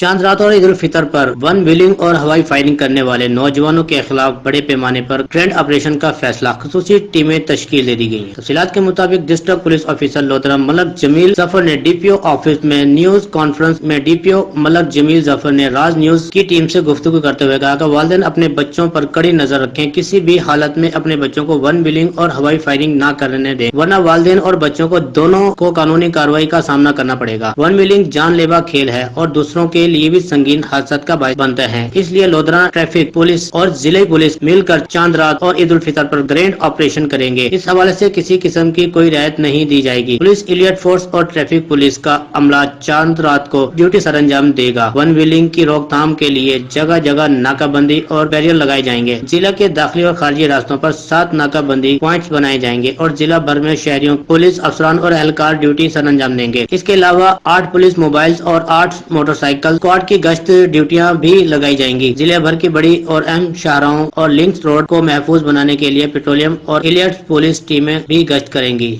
چاند رات اور عید الفطر پر ون ویلنگ اور ہوائی فائرنگ کرنے والے نوجوانوں کے خلاف بڑے پیمانے پر گرینڈ آپریشن کا فیصلہ، خصوصی ٹیمیں تشکیل دے دی گئی ہیں۔ تفصیلات کے مطابق ڈسٹرکٹ پولیس آفیسر لودھرا ملک جمیل ظفر نے ڈی پی او آفس میں نیوز کانفرنس میں ڈی پی او ملک جمیل ظفر نے راز نیوز کی ٹیم سے گفتگو کرتے ہوئے کہا کہ والدین اپنے بچوں پر کڑی نظر رکھیں، کسی بھی حالت میں اپنے بچوں کو ون ویلنگ اور ہوائی فائرنگ نہ کرنے دیں، ورنہ والدین اور بچوں کو دونوں کو قانونی کارروائی کا سامنا کرنا پڑے گا۔ ون ویلنگ جان لیوا کھیل ہے اور دوسروں کے لیے بھی سنگین حادثات کا باعث بنتے ہیں، اس لیے لودھرا ٹریفک پولیس اور ضلعی پولیس مل کر چاند رات اور عید الفطر پر گرینڈ آپریشن کریں گے۔ اس حوالے سے کسی قسم کی کوئی رعایت نہیں دی جائے گی۔ پولیس ایلیٹ فورس اور ٹریفک پولیس کا عملہ چاند رات کو ڈیوٹی سر انجام دے گا۔ ون ویلنگ کی روک تھام کے لیے جگہ جگہ ناکہ بندی اور بیریئر لگائے جائیں گے۔ ضلع کے داخلی اور خارجی راستوں پر 7 ناکہ بندی پوائنٹس بنائے جائیں گے اور ضلع بھر میں شہریوں، پولیس افسران اور اہلکار ڈیوٹی سر انجام دیں گے۔ اس کے علاوہ 8 پولیس موبائلز اور 8 موٹر سائیکل اسکواڈ کی گشت ڈیوٹیاں بھی لگائی جائیں گی۔ ضلع بھر کی بڑی اور اہم شاہراہوں اور لنکس روڈ کو محفوظ بنانے کے لیے پیٹرولیم اور ایلیٹ پولیس ٹیمیں بھی گشت کریں گی۔